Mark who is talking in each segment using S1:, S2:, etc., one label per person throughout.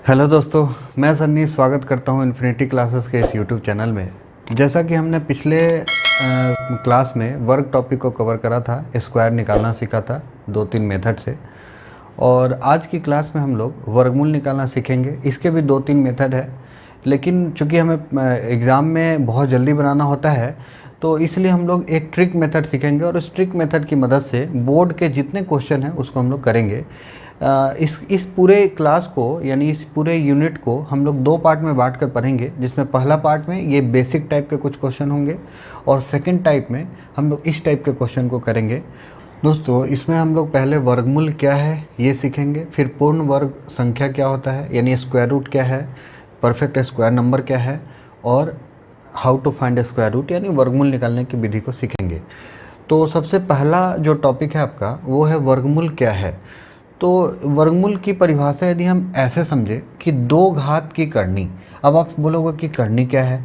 S1: Hello दोस्तों, मैं सन्नी स्वागत करता हूं इन्फिनिटी क्लासेस के इस यूट्यूब चैनल में। जैसा कि हमने पिछले क्लास में वर्ग टॉपिक को कवर करा था, स्क्वायर निकालना सीखा था 2-3 मेथड से, और आज की क्लास में हम लोग वर्गमूल निकालना सीखेंगे। इसके भी 2-3 मेथड है, लेकिन चूँकि हमें एग्ज़ाम में बहुत जल्दी बनाना होता है तो इसलिए हम लोग एक ट्रिक मेथड सीखेंगे, और उस ट्रिक मेथड की मदद से बोर्ड के जितने क्वेश्चन हैं उसको हम लोग करेंगे। इस पूरे क्लास को यानी इस पूरे यूनिट को हम लोग 2 पार्ट में बांट कर पढ़ेंगे, जिसमें पहला पार्ट में ये बेसिक टाइप के कुछ क्वेश्चन होंगे और सेकंड टाइप में हम लोग इस टाइप के क्वेश्चन को करेंगे। दोस्तों, इसमें हम लोग पहले वर्गमूल क्या है ये सीखेंगे, फिर पूर्ण वर्ग संख्या क्या होता है यानी स्क्वायर रूट क्या है, परफेक्ट स्क्वायर नंबर क्या है, और how to find square root यानी वर्गमूल निकालने की विधि को सीखेंगे। तो सबसे पहला जो टॉपिक है आपका वो है वर्गमूल क्या है। तो वर्गमूल की परिभाषा यदि हम ऐसे समझे कि 2 घात की करनी। अब आप बोलोगे कि करनी क्या है,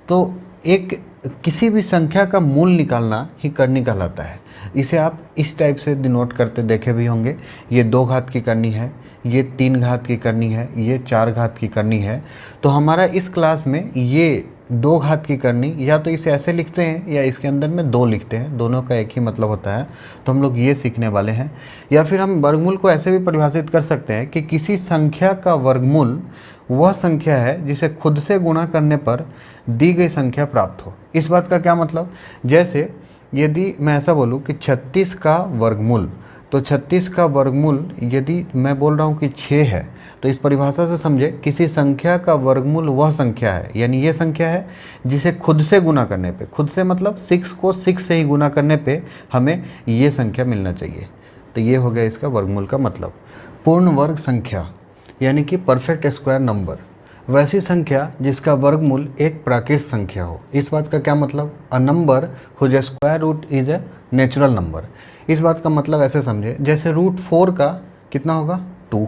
S1: तो एक किसी भी संख्या का मूल निकालना ही करनी कहलाता है। इसे आप इस टाइप से डिनोट करते देखे भी होंगे, ये 2 घात की करनी है, ये 3 घात की करनी है, ये 4 घात की करनी है। तो हमारा इस क्लास में ये 2 घात की करनी, या तो इसे ऐसे लिखते हैं या इसके अंदर में 2 लिखते हैं, दोनों का एक ही मतलब होता है, तो हम लोग ये सीखने वाले हैं। या फिर हम वर्गमूल को ऐसे भी परिभाषित कर सकते हैं कि किसी संख्या का वर्गमूल वह संख्या है जिसे खुद से गुणा करने पर दी गई संख्या प्राप्त हो। इस बात का क्या मतलब, जैसे यदि मैं ऐसा बोलूँ कि 36 का वर्गमूल, तो 36 का वर्गमूल यदि मैं बोल रहा हूँ कि 6 है, तो इस परिभाषा से समझे किसी संख्या का वर्गमूल वह संख्या है, यानी ये संख्या है जिसे खुद से गुना करने पे, खुद से मतलब 6 को 6 से ही गुना करने पे हमें ये संख्या मिलना चाहिए। तो ये हो गया इसका वर्गमूल का मतलब। पूर्ण वर्ग संख्या यानी कि परफेक्ट स्क्वायर नंबर, वैसी संख्या जिसका वर्गमूल एक प्राकृत संख्या हो। इस बात का क्या मतलब, a number whose square root is a natural number. इस बात का मतलब ऐसे समझे, जैसे रूट 4 का कितना होगा 2,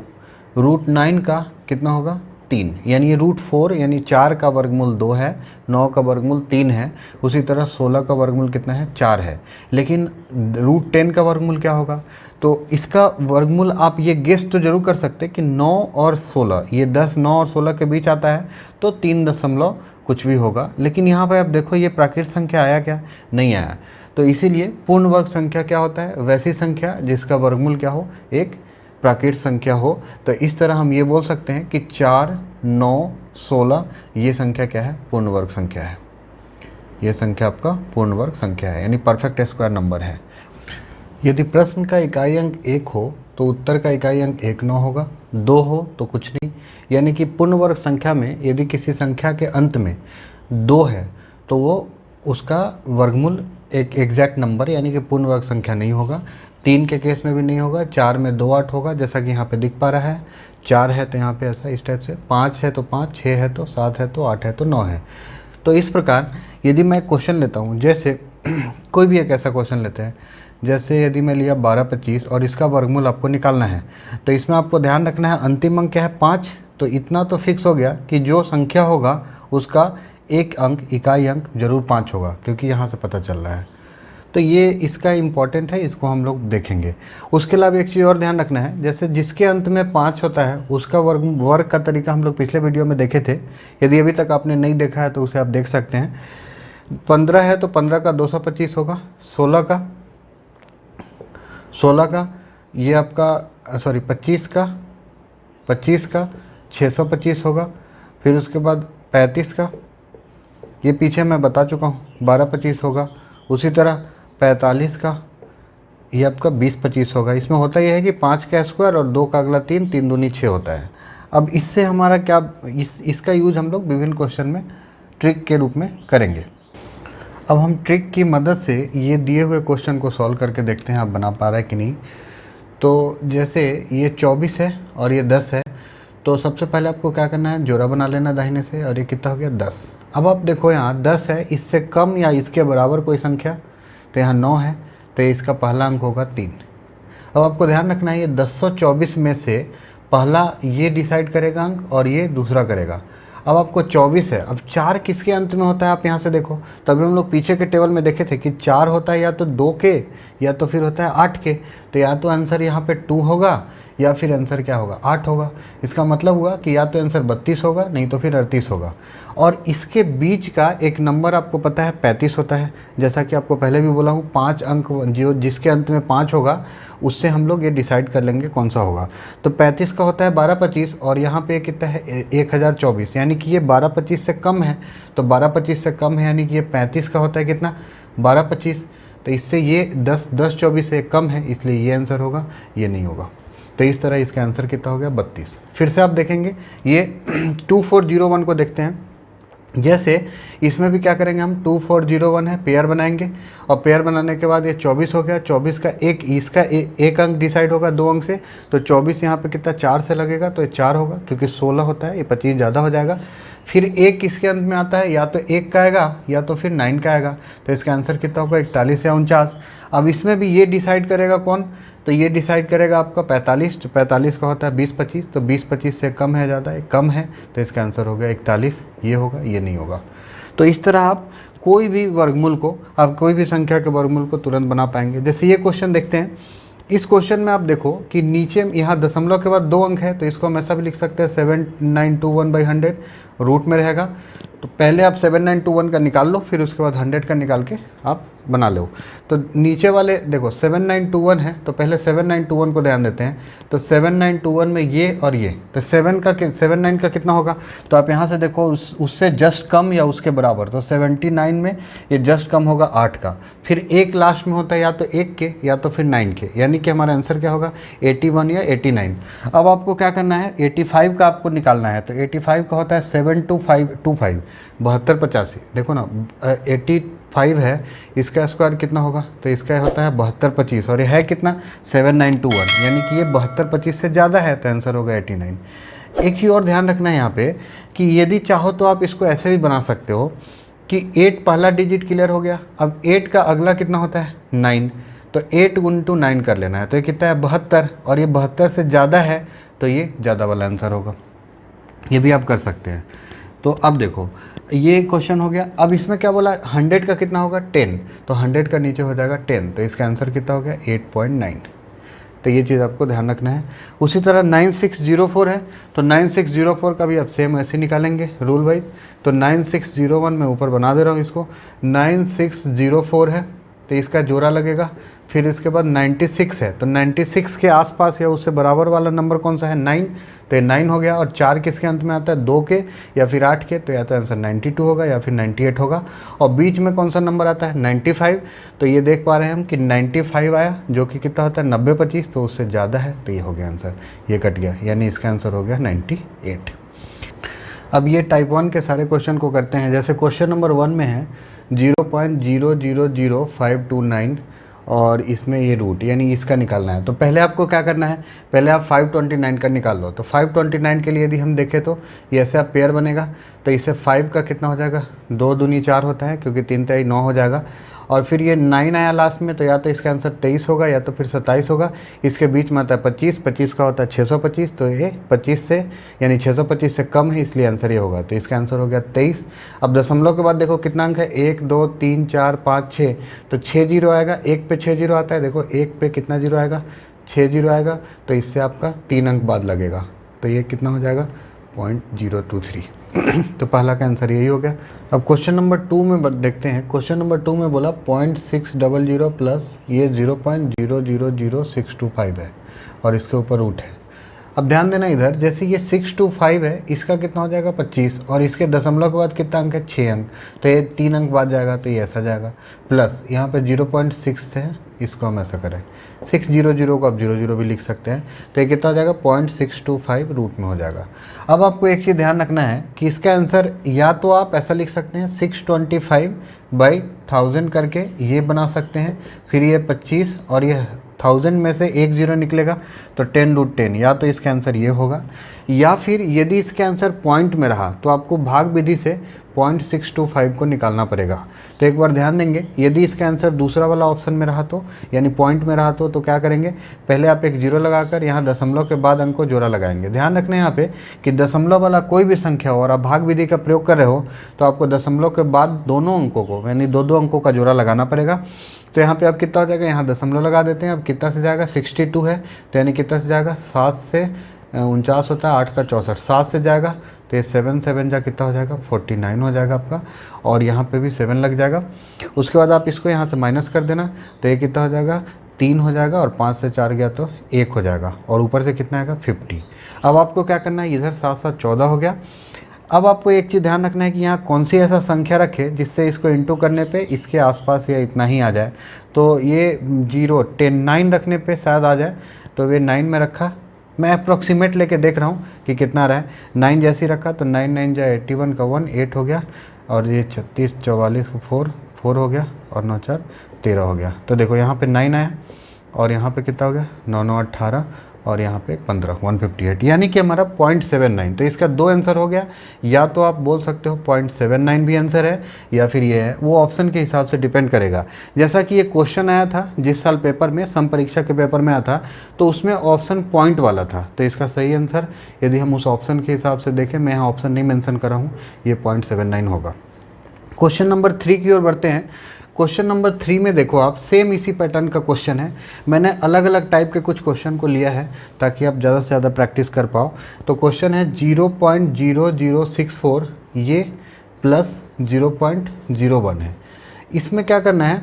S1: रूट 9 का कितना होगा 3, यानी ये रूट 4 यानी 4 का वर्गमूल 2 है, 9 का वर्गमूल 3 है, उसी तरह 16 का वर्गमूल कितना है 4 है। लेकिन रूट 10 का वर्गमूल क्या होगा, तो इसका वर्गमूल आप ये गेस तो जरूर कर सकते हैं कि 9 और 16, ये 10 9 और 16 के बीच आता है, तो 3 दशमलव कुछ भी होगा। लेकिन यहाँ पर आप देखो ये प्राकृत संख्या आया क्या, नहीं आया। तो इसीलिए पूर्ण वर्ग संख्या क्या होता है, वैसी संख्या जिसका वर्गमूल क्या हो, एक प्राकृत संख्या हो। तो इस तरह हम ये बोल सकते हैं कि 4 9 16 ये संख्या क्या है, पूर्ण वर्ग संख्या है। ये संख्या आपका पूर्ण वर्ग संख्या है यानी परफेक्ट स्क्वायर नंबर है। यदि प्रश्न का इकाई अंक 1 हो तो उत्तर का इकाई अंक 1 न होगा, 2 हो तो कुछ नहीं। यानी कि पूर्ण वर्ग संख्या में यदि किसी संख्या के अंत में 2 है तो वो उसका वर्गमूल एक एग्जैक्ट नंबर यानी कि पूर्ण वर्ग संख्या नहीं होगा। 3 के केस में भी नहीं होगा, 4 में 2 8 होगा जैसा कि यहाँ पे दिख पा रहा है। 4 है तो यहाँ पे ऐसा इस टाइप से, 5 है तो 5, 6 है तो 7 है तो 8 है तो 9 है। तो इस प्रकार यदि मैं क्वेश्चन लेता हूँ, जैसे कोई भी एक ऐसा क्वेश्चन लेते हैं, जैसे यदि मैं लिया 12 25 और इसका वर्गमूल आपको निकालना है, तो इसमें आपको ध्यान रखना है अंतिम अंक क्या है 5। तो इतना तो फिक्स हो गया कि जो संख्या होगा उसका एक अंक इकाई अंक जरूर 5 होगा, क्योंकि यहाँ से पता चल रहा है। तो ये इसका इम्पॉर्टेंट है, इसको हम लोग देखेंगे। उसके अलावा एक चीज़ और ध्यान रखना है, जैसे जिसके अंत में 5 होता है उसका वर्ग का तरीका हम लोग पिछले वीडियो में देखे थे। यदि अभी तक आपने नहीं देखा है तो उसे आप देख सकते हैं। 15 है तो 15 का 225 होगा, 16 का ये आपका 25 का 625 होगा। फिर उसके बाद 35 का, ये पीछे मैं बता चुका हूँ, 12 25 होगा। उसी तरह 45 का ये आपका 20 25 होगा। इसमें होता यह है कि 5 का स्क्वायर और 2 का अगला 3, 3 दूनी 6 होता है। अब इससे हमारा क्या, इसका यूज हम लोग विभिन्न क्वेश्चन में ट्रिक के रूप में करेंगे। अब हम ट्रिक की मदद से ये दिए हुए क्वेश्चन को सॉल्व करके देखते हैं आप बना पा रहे हैं कि नहीं। तो जैसे ये 24 है और ये 10 है, तो सबसे पहले आपको क्या करना है, जोड़ा बना लेना दाहिने से, और ये कितना हो गया 10। अब आप देखो यहाँ 10 है, इससे कम या इसके बराबर कोई संख्या, तो यहाँ 9 है, तो इसका पहला अंक होगा 3। अब आपको ध्यान रखना है ये 1024 में से पहला ये डिसाइड करेगा अंक और ये दूसरा करेगा। अब आपको 24 है, अब 4 किसके अंत में होता है आप यहाँ से देखो, तभी हम लोग पीछे के टेबल में देखे थे कि 4 होता है या तो 2 के या तो फिर होता है 8 के। तो या तो आंसर यहाँ पे 2 होगा या फिर आंसर क्या होगा 8 होगा। इसका मतलब हुआ कि या तो आंसर 32 होगा नहीं तो फिर 38 होगा। और इसके बीच का एक नंबर आपको पता है 35 होता है, जैसा कि आपको पहले भी बोला हूँ 5 अंक जो जिसके अंत में 5 होगा उससे हम लोग ये डिसाइड कर लेंगे कौन सा होगा। तो 35 का होता है 1225 और यहाँ पे कितना है 1024, यानी कि ये 1225 से कम है। तो 1225 से कम है यानी कि ये 35 का होता है कितना 1225। तो इससे ये 1024 से कम है, इसलिए ये आंसर होगा, ये नहीं होगा। तो इस तरह इसका आंसर कितना हो गया 32। फिर से आप देखेंगे ये 2401 को देखते हैं। जैसे इसमें भी क्या करेंगे हम 2401 है, पेयर बनाएंगे और पेयर बनाने के बाद ये 24 हो गया। 24 का इसका एक अंक डिसाइड होगा 2 अंक से, तो 24 यहाँ पे कितना 4 से लगेगा तो ये 4 होगा, क्योंकि 16 होता है, ये 25 ज़्यादा हो जाएगा। फिर एक किसके अंत में आता है, या तो 1 का आएगा या तो फिर 9 का आएगा। तो इसका आंसर कितना होगा 41 या 49। अब इसमें भी ये डिसाइड करेगा कौन, तो ये डिसाइड करेगा आपका 45। तो 45 का होता है 20-25, तो 20-25 से कम है ज़्यादा है, कम है, तो इसका आंसर हो गया 41। ये होगा, ये नहीं होगा। तो इस तरह आप कोई भी वर्गमूल को, आप कोई भी संख्या के वर्गमूल को तुरंत बना पाएंगे। जैसे ये क्वेश्चन देखते हैं, इस क्वेश्चन में आप देखो कि नीचे यहाँ दशमलव के बाद 2 अंक है, तो इसको हम ऐसा भी लिख सकते हैं 7921/100 रूट में रहेगा। तो पहले आप 7921 का निकाल लो, फिर उसके बाद 100 का निकाल के आप बना लो। तो नीचे वाले देखो 7921 है, तो पहले 7921 को ध्यान देते हैं। तो 7921 में ये और ये, तो 79 का कितना होगा, तो आप यहाँ से देखो उससे जस्ट कम या उसके बराबर। तो 79 में ये जस्ट कम होगा 8 का। फिर एक लास्ट में होता है या तो 1 के या तो फिर 9 के, यानी कि हमारा आंसर क्या होगा 81 या 89। अब आपको क्या करना है 85 का आपको निकालना है। तो 85 का होता है 7525 7285। देखो ना 85 है, इसका स्क्वायर कितना होगा, तो इसका होता है 7225 और ये है कितना 7921, यानी कि ये 7225 से ज़्यादा है, तो आंसर होगा 89। एक चीज़ और ध्यान रखना है यहाँ पे कि यदि चाहो तो आप इसको ऐसे भी बना सकते हो कि 8 पहला डिजिट क्लियर हो गया। अब 8 का अगला कितना होता है 9, तो 8 × 9 कर लेना है। तो ये कितना है 72, और ये 72 से ज़्यादा है तो ये ज़्यादा वाला आंसर होगा। ये भी आप कर सकते हैं। तो अब देखो ये क्वेश्चन हो गया। अब इसमें क्या बोला 100 का कितना होगा 10, तो 100 का नीचे हो जाएगा 10, तो इसका आंसर कितना हो गया 8.9। तो ये चीज़ आपको ध्यान रखना है। उसी तरह 9604 है, तो 9604 का भी आप सेम ऐसे निकालेंगे रूल वाइज। तो 9601 मैं ऊपर बना दे रहा हूँ इसको, 9604 है तो इसका जोड़ा लगेगा। फिर इसके बाद 96 है, तो 96 के आसपास या उससे बराबर वाला नंबर कौन सा है 9, तो ये 9 हो गया। और 4 किसके अंत में आता है 2 के या फिर 8 के, तो या तो आंसर 92 होगा या फिर 98 होगा। और बीच में कौन सा नंबर आता है 95, तो ये देख पा रहे हैं हम कि 95 आया, जो कि कितना होता है 90-25, तो उससे ज़्यादा है, तो ये हो गया आंसर, ये कट गया, यानी इसका आंसर हो गया 98। अब ये टाइप 1 के सारे क्वेश्चन को करते हैं। जैसे क्वेश्चन नंबर 1 में है 0.000529 और इसमें ये रूट, यानी इसका निकालना है। तो पहले आपको क्या करना है, पहले आप 529 का निकाल लो। तो 529 के लिए यदि हम देखें तो ये ऐसे आप पेयर बनेगा, तो इससे 5 का कितना हो जाएगा 2 दूनी 4 होता है, क्योंकि 3 3 9 हो जाएगा। और फिर ये 9 आया लास्ट में, तो या तो इसका आंसर 23 होगा या तो फिर 27 होगा। इसके बीच में आता है 25, 25 का होता है 625, तो ये 25 से यानी 625 से कम है, इसलिए आंसर ये होगा। तो इसका आंसर हो गया 23। अब दशमलव के बाद देखो कितना अंक है 1 2 3 4 5 6, तो 6 जीरो आएगा। 1 पे 6 जीरो आता है, देखो 1 पे कितना जीरो आएगा 6 जीरो आएगा, तो इससे आपका 3 अंक बाद लगेगा, तो ये कितना हो जाएगा 0.023। तो पहला का आंसर यही हो गया। अब क्वेश्चन नंबर 2 में देखते हैं। क्वेश्चन नंबर 2 में बोला 0.600 प्लस ये 0.000625 है और इसके ऊपर रूट है। अब ध्यान देना इधर, जैसे ये 625 है, इसका कितना हो जाएगा 25, और इसके दशमलव के बाद कितना अंक है 6 अंक, तो ये 3 अंक बाद जाएगा, तो ये ऐसा जाएगा। प्लस यहाँ पे 0.6 है, इसको हम ऐसा करें 600 को आप 00 भी लिख सकते हैं, तो ये कितना हो जाएगा 0.625 रूट में हो जाएगा। अब आपको एक चीज़ ध्यान रखना है कि इसका आंसर या तो आप ऐसा लिख सकते हैं 625/1000 करके ये बना सकते हैं, फिर ये 25 और ये 1000 में से 1 0 निकलेगा, तो 10√10, या तो इसका आंसर ये होगा, या फिर यदि इसका आंसर पॉइंट में रहा तो आपको भाग विधि से 0.625 को निकालना पड़ेगा। तो एक बार ध्यान देंगे, यदि इसका आंसर दूसरा वाला ऑप्शन में रहा तो, यानी पॉइंट में रहा तो क्या करेंगे, पहले आप एक जीरो लगाकर यहाँ दशमलव के बाद अंक को जोड़ा लगाएंगे। ध्यान रखना यहाँ पे कि दशमलव वाला कोई भी संख्या हो और आप भाग विधि का प्रयोग कर रहे हो तो आपको दशमलव के बाद दोनों अंकों को, यानी दो अंकों का जोड़ा लगाना पड़ेगा। तो यहाँ पे आप कितना हो जाएगा, यहाँ दशमलव लगा देते हैं। अब कितना से जाएगा, 62 है, तो यानी कितना से जाएगा, 7 से 49 होता है, 8 का 64, 7 से जाएगा तो ये 7 7 जा कितना हो जाएगा, 49 हो जाएगा आपका, और यहाँ पे भी 7 लग जाएगा। उसके बाद आप इसको यहाँ से माइनस कर देना, तो ये कितना हो जाएगा, 3 हो जाएगा, और 5 से 4 गया तो 1 हो जाएगा, और ऊपर से कितना आएगा, 50। अब आपको क्या करना है, इधर 7 7 14 हो गया। अब आपको एक चीज़ ध्यान रखना है कि यहाँ कौन सी ऐसा संख्या रखे जिससे इसको इंटू करने पे इसके आसपास या इतना ही आ जाए। तो ये 9 रखने पे शायद आ जाए, तो ये 9 में रखा, मैं अप्रॉक्सीमेट लेके देख रहा हूँ कि कितना रहा है। 9 जैसी रखा तो 9 9 जाए 81 का 1 8 हो गया, और ये 36 44 का 4 4 हो गया, और 9 4 13 हो गया। तो देखो यहाँ पे 9 आया, और यहाँ पे कितना हो गया, 9 9 18, और यहाँ पे 15 158, यानी कि हमारा 0.79। तो इसका दो आंसर हो गया, या तो आप बोल सकते हो 0.79 भी आंसर है, या फिर ये है, वो ऑप्शन के हिसाब से डिपेंड करेगा। जैसा कि ये क्वेश्चन आया था जिस साल पेपर में, सम परीक्षा के पेपर में आया था, तो उसमें ऑप्शन पॉइंट वाला था। तो इसका सही आंसर यदि हम उस ऑप्शन के हिसाब से देखें, मैं यहाँ ऑप्शन नहीं मेंशन कर रहा हूँ, ये 0.79 होगा। क्वेश्चन नंबर 3 की ओर बढ़ते हैं। क्वेश्चन नंबर 3 में देखो आप, सेम इसी पैटर्न का क्वेश्चन है। मैंने अलग अलग टाइप के कुछ क्वेश्चन को लिया है ताकि आप ज़्यादा से ज़्यादा प्रैक्टिस कर पाओ। तो क्वेश्चन है 0.0064 ये प्लस 0.01 है। इसमें क्या करना है,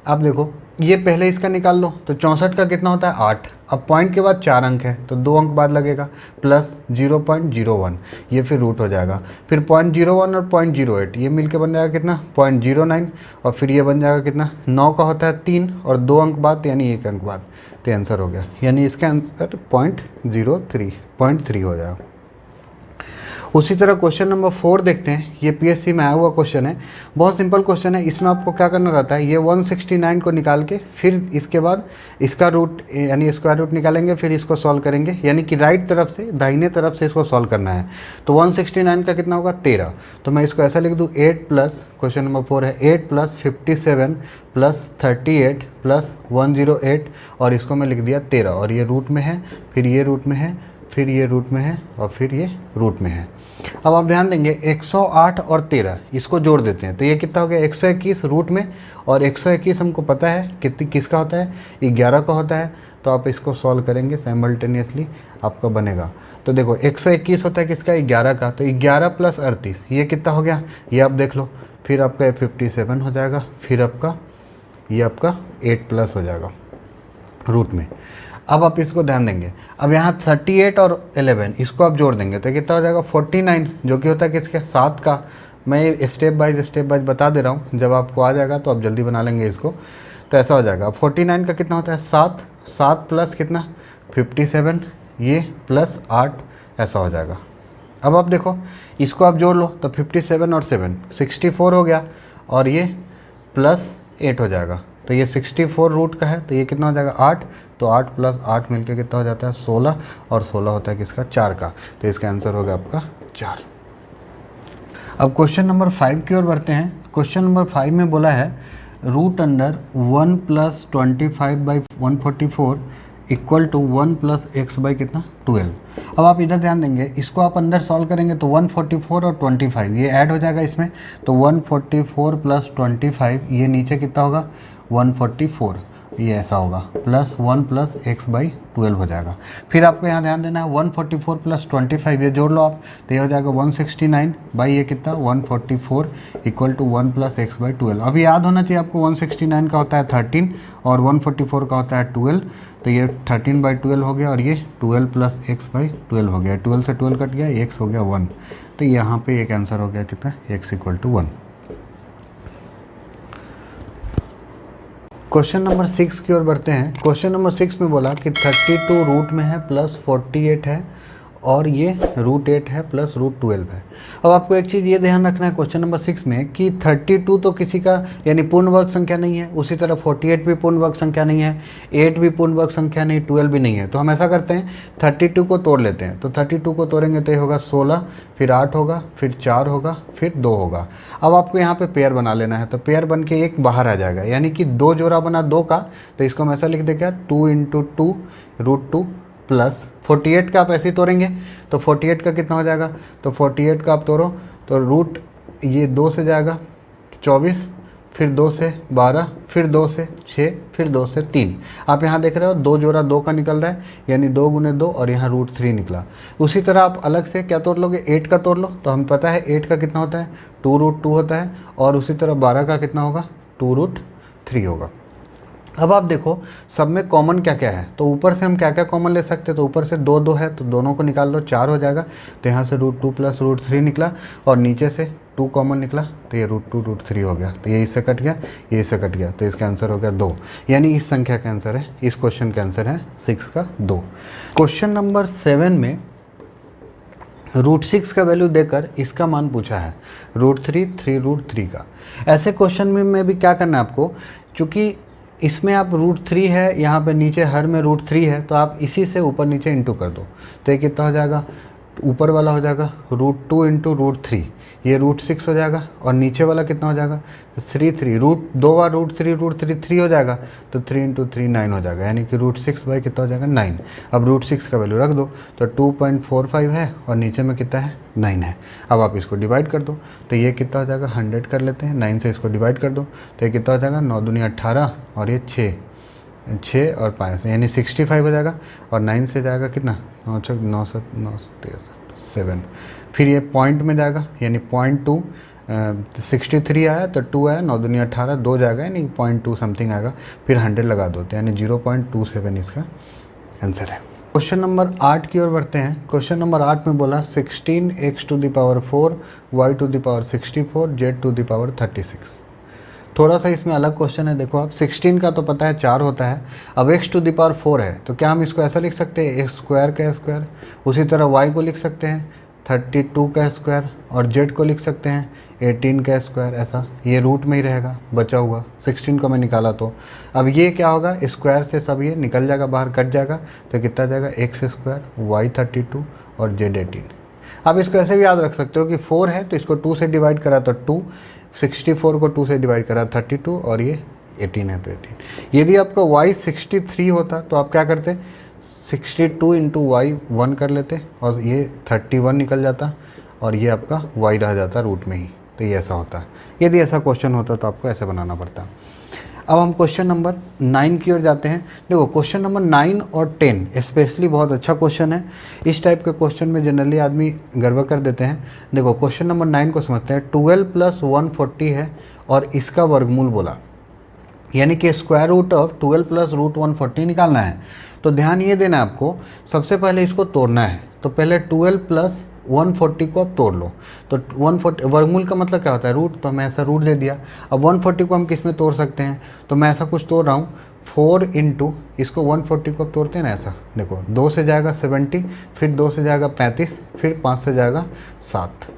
S1: आप देखो ये पहले इसका निकाल लो, तो 64 का कितना होता है, 8। अब पॉइंट के बाद 4 अंक है तो 2 अंक बाद लगेगा, प्लस 0.01, ये फिर रूट हो जाएगा। फिर 0.01 और 0.08 ये मिलके बन जाएगा कितना, 0.09, और फिर ये बन जाएगा कितना, 9 का होता है 3, और 2 अंक बाद यानी 1 अंक बाद। तो आंसर हो गया, यानी इसका आंसर 0.3 हो जाएगा। उसी तरह क्वेश्चन नंबर 4 देखते हैं। ये पीएससी में आया हुआ क्वेश्चन है, बहुत सिंपल क्वेश्चन है। इसमें आपको क्या करना रहता है, ये 169 को निकाल के फिर इसके बाद इसका रूट यानी स्क्वायर रूट निकालेंगे, फिर इसको सॉल्व करेंगे, यानी कि राइट तरफ से दाहिने तरफ से इसको सॉल्व करना है। तो 169 का कितना होगा, 13। तो मैं इसको ऐसा लिख दूँ, 8 प्लस, क्वेश्चन नंबर 4 है, 8 प्लस 57 प्लस 38 प्लस 108, और इसको मैं लिख दिया 13, और ये रूट में है, फिर ये रूट में है, फिर ये रूट में है, और फिर ये रूट में है। अब आप ध्यान देंगे 108 और 13 इसको जोड़ देते हैं, तो ये कितना हो गया, 121 रूट में, और 121 हमको पता है कितनी किसका होता है, 11 का होता है। तो आप इसको सॉल्व करेंगे साइमल्टेनियसली, आपका बनेगा। तो देखो 121 होता है किसका, 11 का, तो 11 प्लस 38 ये कितना हो गया, ये आप देख लो। फिर आपका 57 हो जाएगा, फिर आपका ये आपका 8 प्लस हो जाएगा रूट में। अब आप इसको ध्यान देंगे, अब यहाँ 38 और 11 इसको आप जोड़ देंगे तो कितना हो जाएगा, 49, जो कि होता है किसके, 7 का। मैं स्टेप बाइज बता दे रहा हूँ, जब आपको आ जाएगा तो आप जल्दी बना लेंगे इसको। तो ऐसा हो जाएगा, 49 का कितना होता है, 7 प्लस कितना, 57, ये प्लस 8, ऐसा हो जाएगा। अब आप देखो इसको आप जोड़ लो, तो 57 और 7 64 हो गया, और ये प्लस 8 हो जाएगा। तो ये 64 रूट का है, तो ये कितना हो जाएगा, 8। तो 8 प्लस 8 मिलके कितना हो जाता है, 16, और 16 होता है किसका, 4 का। तो इसका आंसर होगा आपका 4। अब क्वेश्चन नंबर 5 की ओर बढ़ते हैं। क्वेश्चन नंबर 5 में बोला है root under 1 plus 25/144 equal to 1 plus x by कितना, 12। अब आप इधर ध्यान देंगे, इसको आप अंदर सॉल्व करेंगे तो 144 और 25 ये ऐड हो जाएगा इसमें, तो 144 प्लस 25 ये नीचे कितना होगा, 144, ये ऐसा होगा, प्लस 1 प्लस एक्स बाई 12 हो जाएगा। फिर आपको यहाँ ध्यान देना है 144 प्लस 25 ये जोड़ लो आप, तो ये हो जाएगा 169 बाई ये कितना, 144 equal to 1 plus x by 12। अभी याद होना चाहिए आपको 169 का होता है 13 और 144 का होता है 12, तो ये 13/12 हो गया, और ये 12 प्लस एक्स बाई 12 हो गया। 12 से 12 कट गया, एक्स हो गया 1। तो यहाँ पे एक आंसर हो गया कितना, x equal to 1। Question number 6 की ओर बढ़ते हैं। क्वेश्चन नंबर 6 में बोला कि 32 रूट में है प्लस 48 है, और ये √8 है प्लस √12 है। अब आपको एक चीज़ ये ध्यान रखना है क्वेश्चन नंबर 6 में कि 32 तो किसी का यानी पूर्ण वर्ग संख्या नहीं है, उसी तरह 48 भी पूर्ण वर्ग संख्या नहीं है, 8 भी पूर्ण वर्ग संख्या नहीं, 12 भी नहीं है। तो हम ऐसा करते हैं 32 को तोड़ लेते हैं। तो 32 को तोड़ेंगे तो ये होगा 16, फिर 8 होगा, फिर 4 होगा, फिर 2 होगा। अब आपको यहाँ पे पेयर बना लेना है, तो पेयर बन के एक बाहर आ जाएगा, यानी कि 2 जोड़ा बना 2 का, तो इसको हम ऐसा लिख दे क्या 2 × 2 √2 प्लस 48 का आप ऐसे ही तोड़ेंगे तो 48 का कितना हो जाएगा, तो 48 का आप तोड़ो तो रूट ये 2 से जाएगा 24, फिर 2 से 12, फिर 2 से 6, फिर 2 से 3। आप यहाँ देख रहे हो 2 जोड़ा 2 का निकल रहा है, यानी 2 × 2 और यहाँ √3 निकला। उसी तरह आप अलग से क्या तोड़ लोगे, 8 का तोड़ लो, तो हमें पता है 8 का कितना होता है 2√2 होता है, और उसी तरह 12 का कितना होगा 2√3 होगा। अब आप देखो सब में कॉमन क्या क्या है, तो ऊपर से हम क्या क्या कॉमन ले सकते हैं, तो ऊपर से 2 2 है तो दोनों को निकाल लो, 4 हो जाएगा। तो यहाँ से √2 प्लस √3 निकला, और नीचे से 2 कॉमन निकला तो ये √2 √3 हो गया। तो ये इससे कट गया, ये इससे कट गया, तो इसका आंसर हो गया 2। यानी इस संख्या का आंसर है, इस क्वेश्चन का आंसर है 6 का 2। क्वेश्चन नंबर 7 में √6 का वैल्यू देकर इसका मान पूछा है, √3 3√3 का। ऐसे क्वेश्चन में भी क्या करना है आपको, चूँकि इसमें आप √3 है, यहाँ पे नीचे हर में √3 है, तो आप इसी से ऊपर नीचे इंटू कर दो, तो ये कितना हो जाएगा, ऊपर वाला हो जाएगा √2 × √3, ये √6 हो जाएगा, और नीचे वाला कितना हो जाएगा 3 रूट 2 बार √3 3 हो जाएगा, तो 3 × 3 9 हो जाएगा, यानी कि √6 बाई कितना हो जाएगा 9। अब √6 का वैल्यू रख दो, तो 2.45 है और नीचे में कितना है 9 है। अब आप इसको डिवाइड कर दो, तो ये कितना हो जाएगा 100 कर लेते हैं, 9 से इसको डिवाइड कर दो, तो ये कितना हो जाएगा 9 दूनी 18 और ये 6 और 5 यानी 65 हो जाएगा, और 9 से जाएगा कितना 9 6 9 7 9 7, फिर ये पॉइंट में जाएगा, यानी 0.2 63 आया तो 2 आया, 9 दूनी 18 2 जाएगा, यानी 0.2 समथिंग आएगा, फिर 100 लगा दो, यानी 0.27 इसका आंसर है। क्वेश्चन नंबर 8 की ओर बढ़ते हैं। क्वेश्चन नंबर 8 में बोला 16x⁴ y⁴ z⁴ थोड़ा सा इसमें अलग क्वेश्चन है। देखो आप 16 का तो पता है 4 होता है, अब x⁴ है, तो क्या हम इसको ऐसा लिख सकते हैं x² का स्क्वायर, उसी तरह y को लिख सकते हैं 32 का स्क्वायर, और z को लिख सकते हैं 18 का स्क्वायर। ऐसा ये रूट में ही रहेगा बचा हुआ, 16 को मैं निकाला तो अब ये क्या होगा, स्क्वायर से सब ये निकल जाएगा, बाहर कट जाएगा, तो कितना जाएगा x² y 32 और z 18। आप इसको ऐसे भी याद रख सकते हो कि 4 है तो इसको 2 से डिवाइड करा तो 2, 64 को 2 से डिवाइड करा 32, और ये 18 है तो 18। यदि आपका y 63 होता तो आप क्या करते, 62 × y 1 कर लेते, और ये 31 निकल जाता, और ये आपका y रह जाता रूट में ही। तो ये ऐसा होता है, यदि ऐसा क्वेश्चन होता तो आपको ऐसे बनाना पड़ता। अब हम क्वेश्चन नंबर 9 की ओर जाते हैं। देखो क्वेश्चन नंबर 9 और 10 स्पेशली बहुत अच्छा क्वेश्चन है। इस टाइप के क्वेश्चन में जनरली आदमी गड़बड़ कर देते हैं। देखो क्वेश्चन नंबर 9 को समझते हैं। 12 + 140 है और इसका वर्गमूल बोला, यानी कि स्क्वायर रूट ऑफ 12 + √140 निकालना है। तो ध्यान ये देना है आपको, सबसे पहले इसको तोड़ना है। तो पहले 12 + 140 को आप तोड़ लो। तो 140 वर्गमूल का मतलब क्या होता है, रूट, तो मैं ऐसा रूट दे दिया। अब 140 को हम किस में तोड़ सकते हैं, तो मैं ऐसा कुछ तोड़ रहा हूँ 4 × इसको 140 को आप तोड़ते हैं ना ऐसा। देखो 2 से जाएगा 70, फिर 2 से जाएगा 35, फिर 5 से जाएगा 7।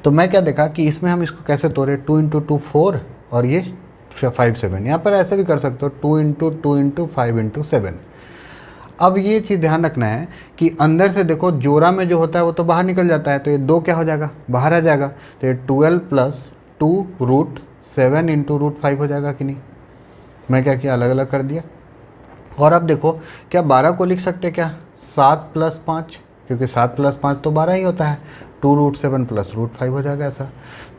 S1: तो मैं क्या देखा कि इसमें हम इसको कैसे तोड़े, 2 × 2 4 और ये 5 7। यहाँ पर ऐसे भी कर सकते हो 2 × 2 × 5 × 7। अब ये चीज़ ध्यान रखना है कि अंदर से देखो जोड़ा में जो होता है वो तो बाहर निकल जाता है, तो ये 2 क्या हो जाएगा, बाहर आ जाएगा। तो ये 12 + 2 √7 × √5 हो जाएगा कि नहीं। मैं क्या किया, अलग अलग कर दिया। और अब देखो क्या 12 को लिख सकते क्या 7 + 5, क्योंकि 7 + 5 तो 12 ही होता है। 2 √7 + √5 हो जाएगा ऐसा।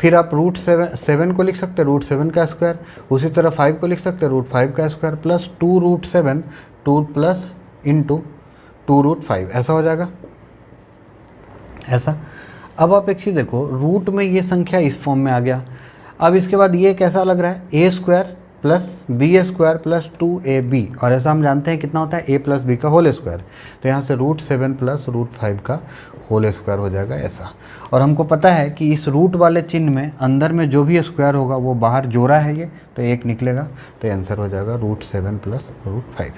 S1: फिर आप √7 को लिख सकते √7 का स्क्वायर, उसी तरह 5 को लिख सकते √5 का स्क्वायर, प्लस 2 √7 2 प्लस × 2 √5 ऐसा हो जाएगा ऐसा। अब आप एक चीज़ देखो, रूट में ये संख्या इस फॉर्म में आ गया। अब इसके बाद ये कैसा लग रहा है, a² + b² + 2ab, और ऐसा हम जानते हैं कितना होता है a + b का होल स्क्वायर। तो यहाँ से √7 + √5 का होल स्क्वायर हो जाएगा ऐसा। और हमको पता है कि इस रूट वाले चिन्ह में अंदर में जो भी स्क्वायर होगा वो बाहर जोड़ा है ये, तो 1 निकलेगा। तो आंसर हो जाएगा √7 + √5।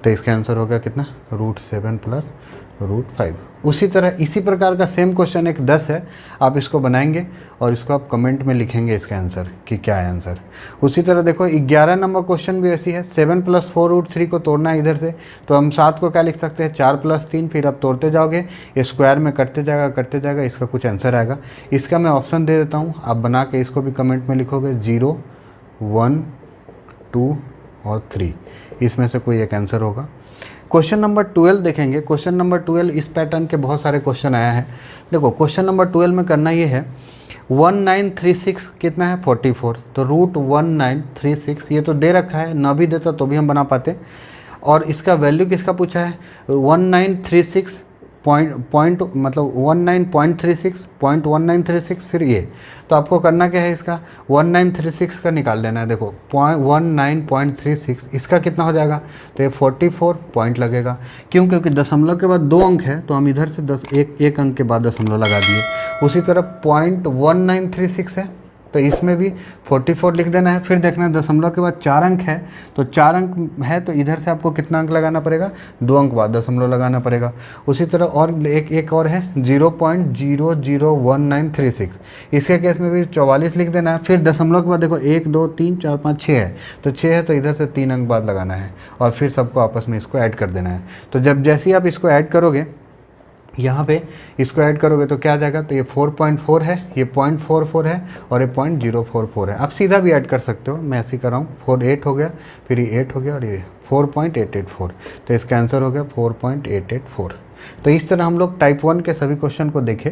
S1: तो इसका आंसर हो गया कितना, √7 + √5। उसी तरह इसी प्रकार का सेम क्वेश्चन एक 10 है, आप इसको बनाएंगे और इसको आप कमेंट में लिखेंगे इसका आंसर कि क्या है आंसर। उसी तरह देखो 11 नंबर क्वेश्चन भी ऐसी है, 7 + 4√3 को तोड़ना है इधर से, तो हम 7 को क्या लिख सकते हैं 4 + 3, फिर आप तोड़ते जाओगे, ये स्क्वायर में कटते जाएगा, इसका कुछ आंसर आएगा। इसका मैं ऑप्शन दे देता हूँ, आप बना के इसको भी कमेंट में लिखोगे 0, 1, 2 और 3, इसमें से कोई एक आंसर होगा। क्वेश्चन नंबर 12 देखेंगे। क्वेश्चन नंबर 12 इस पैटर्न के बहुत सारे क्वेश्चन आया है। देखो क्वेश्चन नंबर 12 में करना ये है 1936 कितना है 44, तो √1936 ये तो दे रखा है, ना भी देता तो भी हम बना पाते। और इसका वैल्यू किसका पूछा है 1936 मतलब 19.36 फिर ये, तो आपको करना क्या है इसका 1936 का निकाल लेना है। देखो 19.36 इसका कितना हो जाएगा, तो ये 44 पॉइंट लगेगा। क्यों, क्योंकि दशमलव के बाद 2 अंक है, तो हम इधर से एक अंक के बाद दशमलव लगा दिए। उसी तरह 0.1936 है, तो इसमें भी 44 लिख देना है। फिर देखना है दशमलव के बाद 4 अंक है, तो 4 अंक है तो इधर से आपको कितना अंक लगाना पड़ेगा, 2 अंक बाद दशमलव लगाना पड़ेगा। उसी तरह और एक और है 0.001936, इसके केस में भी 44 लिख देना है। फिर दशमलव के बाद देखो 1, 2, 3, 4, 5, 6 है, तो 6 है तो इधर से 3 अंक बाद लगाना है और फिर सबको आपस में इसको ऐड कर देना है। तो जब जैसे ही आप इसको ऐड करोगे, यहाँ पे इसको ऐड करोगे तो क्या आ जाएगा, तो ये 4.4 है, ये 0.44 है और ये 0.044 है। आप सीधा भी ऐड कर सकते हो, मैं ऐसे ही कर रहा हूँ। 8 हो गया, फिर ये 8 हो गया और ये 4.884, तो इसका आंसर हो गया 4.884। तो इस तरह हम लोग टाइप 1 के सभी क्वेश्चन को देखें।